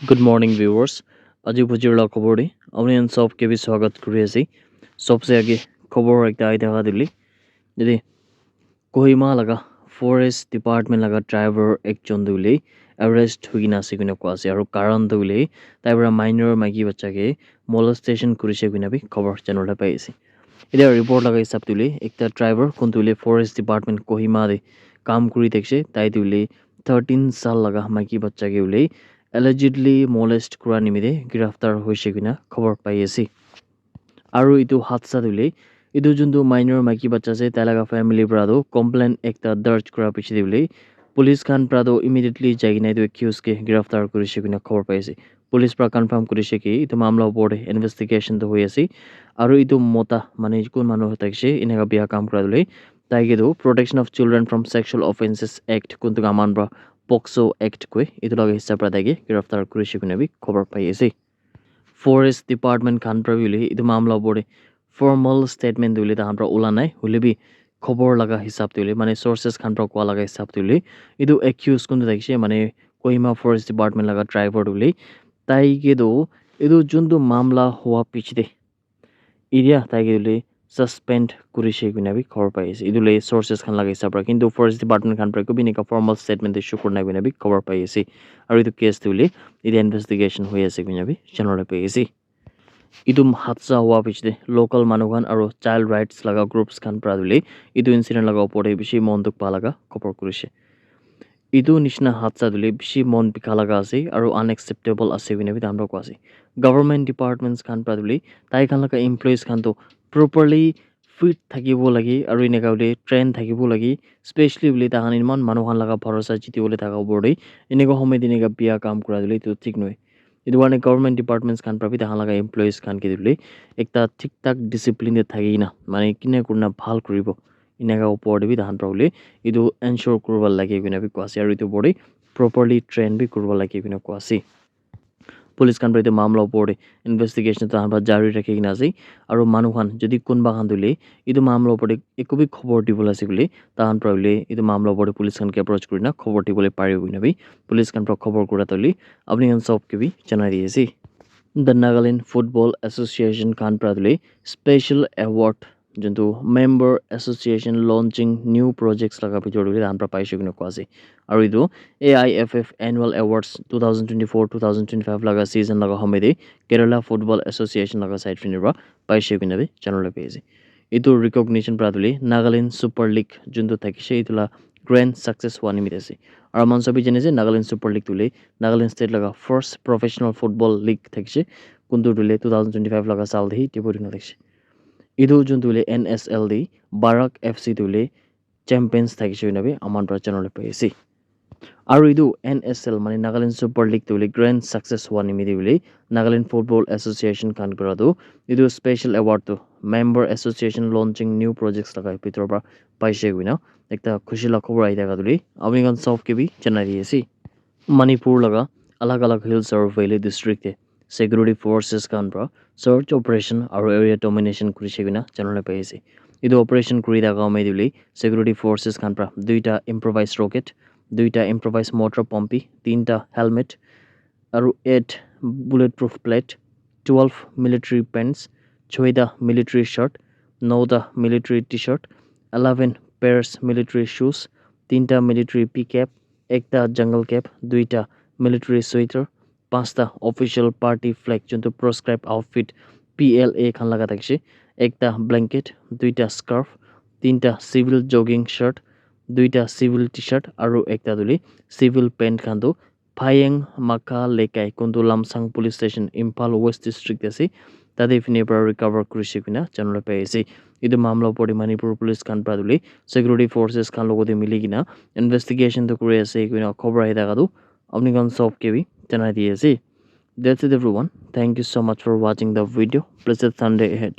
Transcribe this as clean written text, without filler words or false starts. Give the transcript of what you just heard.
Good morning viewers. আজি বুজিৰলা খবৰ দি আপুনি সবকে भी স্বাগত কৰি আছি सबसे आगे খবৰ একটা আই দেখা দিলি যদি কোহিমা লাগা ফৰেষ্ট ডিপাৰ্টমেন্ট লাগা ড্ৰাইভাৰ একজন দুলি এৰেষ্ট হৈ কিনা আছে কিনা কোৱা আছে আৰু কাৰণ দুলি তাইবৰা মাইনৰ মাইকি বাচ্চাকে মলেষ্টেশন কৰিছে কিনা বি খবৰ চেনেলতে পাই আছে এতিয়া ৰিপৰ্ট লাগা হিচাপ তুলি একটা ড্ৰাইভাৰ কোন তুলি ফৰেষ্ট ডিপাৰ্টমেন্ট কোহিমা দে কাম কৰি দেখছে তাই তুলি 13 সাল লাগা মাইকি বাচ্চাকে উলি allegedly molest কৰা নিমিতে গ্ৰেফতাৰ হৈছে কিনা খবৰ পাই আছে আৰু ইটো হাতসা দিলে ইটো যোনটো মাইনৰ মাইকি বাচ্চা আছে তালাগা ফ্যামিলি প্ৰাদো কমপ্লেইন একটা দৰ্জ কৰা পিছে দিলে পুলিচ খান প্ৰাদো ইমিডিয়েটলি যাই কিনা ইটো একিউজ কে গ্ৰেফতাৰ কৰিছে কিনা খবৰ পাই আছে পুলিচ পৰা কনফাৰ্ম কৰিছে কি ইটো মামলা ওপৰত ইনভেষ্টিগেশ্যন তো হৈ আছে আৰু ইটো মতা মানে কোন মানুহ থাকিছে এনেকা বিয়া কাম কৰা দিলে তাইকেতো protection of children from sexual offences act কোনটো আমান পৰা পক্সো এক্ট কই ইটো লগে হিচাপ ৰাদাগে গ্ৰেফতাৰ কৰিছে কিনা বি খবৰ পাই আছে ফৰেষ্ট ডিপাৰ্টমেন্ট খান প্ৰবিলি ইটো মামলা ওপৰত ফৰ্মাল ষ্টেটমেন্ট দিলে তাহান পৰা ওলা নাই হলিবি খবৰ লগা হিচাপ দিলে মানে সোৰ্সেস খান পৰা কোৱা লগা হিচাপ দিলে ইটো একিউজ কোনটো থাকিছে মানে কোহিমা ফৰেষ্ট ডিপাৰ্টমেন্ট লগা ড্ৰাইভাৰ দিলে তাইকেতো ইটো যোনটো মামলা হোৱা পিছতে ইডিয়া তাইকে দিলে সাসপেন্ড কৰিছে কিনা বি খবৰ পাই আছে ইদুলে সোৰ্সেস খান লাগা হিচাপ কিন্তু ফৰেষ্ট ডিপাৰ্টমেন্ট খান পৰা কবি নিকা ফৰ্মাল ষ্টেটমেন্ট ইস্যু কৰা নাই কিনা বি খবৰ পাই আছে আৰু ইটো কেছ দিলে ইডিয়া ইনভেষ্টিগেশ্যন হৈ আছে কিনা বি চেনেলতে পাই আছে ইটো হাতসা হোৱা পিছতে লোকাল মানুহখান আৰু চাইল্ড ৰাইটস লগা গ্ৰুপস খান পৰা দিলে ইটো ইনসিডেন্ট লগা ওপৰত বেছি মন দুখ পা লগা খবৰ কৰিছে ইটো নিচিনা হাতসা দিলে বেছি মন পিখা লগা আছে আৰু আনএক্সেপ্টেবল আছে কিনা বি তাহান কোৱা আছে গভৰ্নমেন্ট ডিপাৰ্টমেন্টস খান পৰা দিলে তাই খান লগা এমপ্লয়িজ খানতো প্ৰপাৰলি ফিট থাকিব লাগে আৰু এনেকা বুলি ট্ৰেইন থাকিব লাগে স্পেশালি বুলি তাহান ইমান মানুহখান লগা ভৰসা জিতিবলৈ থাকা ওপৰতে এনেকা সময় এনেকা বিয়া কাম কৰা দিলে এইটো ঠিক নহয় ಇದು ವಾನೆ government departments Khan ಪ್ರಭಿ Tahan ಲगा employees খান কে দিলে একটা ঠিকঠাক ডিসিপ্লিনে থাকি না মানে কিনে কুনা ভাল কৰিব ইনাগা ওপৰত বি তাহান প্ৰবলি ইটো এনশিওৰ কৰিব লাগে কিনা বি কোৱাছে আৰু ইটো বডি প্ৰপাৰলি ট্ৰেইন বি কৰিব লাগে কিনা কোৱাছে পুলিচ খান প্ৰতি মামলা ওপৰত ইনভেষ্টিগেশ্যন তাহান পৰা জাৰি ৰাখি কিনা আছে আৰু মানুহখান যদি কোনবা খান দিলে ইটো মামলা ওপৰত একবি খবৰ দিবলৈ আছে বুলি তাহান প্ৰবলি ইটো মামলা ওপৰত পুলিচ খান কে এপ্ৰোচ কৰি না খবৰ দিবলৈ পাৰিব কিনা বি পুলিচ খান পৰা খবৰ কৰা তলি আপনি খান সব কে বি জানাই দিয়েছি দ্য নাগালেণ্ড ফুটবল এছ'চিয়েশ্যন খান প্ৰাদলি স্পেচিয়েল এৱাৰ্ড যোনটো member association launching new projects লগা ভিতৰত তাহান পৰা পাইছে কিনা কোৱা আছে আৰু এইটো AIFF এনুৱেল এৱাৰ্ডছ 2024-2025 লগা ছিজন লগা সময়তে কেৰালা ফুটবল এছ'চিয়েশ্যন লগা চাইড ফিনিৰ পৰা পাইছে কিনা বি চেনেললৈ পাইছে এইটো ৰিকগনিশ্যন প্ৰাদলি নাগালেণ্ড ছুপাৰ লীগ যোনটো থাকিছে এইটোলা গ্ৰেণ্ড ছাকচেছ হোৱা নিমিত আছে আৰু আমাৰ সবই জানে যে নাগালেণ্ড ছুপাৰ লীগ তুলি নাগালেণ্ড ষ্টেট লগা ফাৰ্ষ্ট প্ৰফেশ্যনেল ফুটবল লীগ থাকিছে কোনটো তুলি 2025 লগা সাল দি টিপৰিনা থাকিছে ইটো যোনটো তুলি NSL দি বাৰাক FC তুলি চেম্পিয়নছ থাকিছে নাবি আমাৰ পৰা চেনেললৈ পাইছে আৰু ইটো NSL মানে নাগালেণ্ড ছুপাৰ লীগ তুলি গ্ৰেণ্ড ছাকচেছ হোৱা নিমিত বুলি নাগালেণ্ড ফুটবল এছ'চিয়েশ্যন খান কৰাটো ইটো স্পেচিয়েল এৱাৰ্ডটো member association launching new projects লগা ভিতৰৰ পৰা পাইছে কিনা একটা খুশি খবৰ আহি থকা তুলি আপুনি খান সবকে বি জানাই দিয়েছি মণিপুৰ লগা अलग अलग हिल्स और valley district security forces Khan পৰা সাৰ্চ অপাৰেশন আৰু এৰিয়া ডমিনেশন কৰিছে কিনা জানলে পাইছে ইটো অপাৰেশন কৰি থাকা সময় দিলি সিকিউৰিটি ফোৰ্সেস খান পৰা দুইটা ইম্প্ৰোভাইজ ৰকেট দুইটা ইম্প্ৰোভাইজ মোটৰ পম্পি তিনটা হেলমেট আৰু 8 bulletproof plate 12 military pants 6টা মিলিটারি শার্ট 9টা military t-shirt 11 pairs military shoes 3টা মিলিটারি পি-ক্যাপ একটা জঙ্গল ক্যাপ দুইটা মিলিটারি সোয়েটার 5টা অফিসিয়াল পার্টি ফ্ল্যাগ যোনটো প্রেসক্রাইব আউটফিট PLA খান লাগা থাকছে একটা ব্ল্যাঙ্কেট দুইটা স্কার্ফ তিনটা সিভিল জগিং শার্ট দুইটা সিভিল টি-শার্ট আৰু একটা দুলি সিভিল প্যান্ট খানটো ফাইং মাকা লেকাই কোনটো Lamsang police station Imphal west district আছে তাতে ইফিনে পৰা ৰিকভাৰ কৰিছে কিনা জানলে পাইছে ইটো মামলা ওপৰত মণিপুৰ পুলিচ খান পৰা দুলি সিকিউৰিটি ফোৰ্সেস খান লগতে মিলি কিনা ইনভেষ্টিগেশ্যন তো কৰি আছে কিনা খবৰ আহি থাকাটো আপনি খান সবকে भी জানাই দিয়েছি That's it everyone. Thank you so much for watching the video. Blessed Sunday ahead.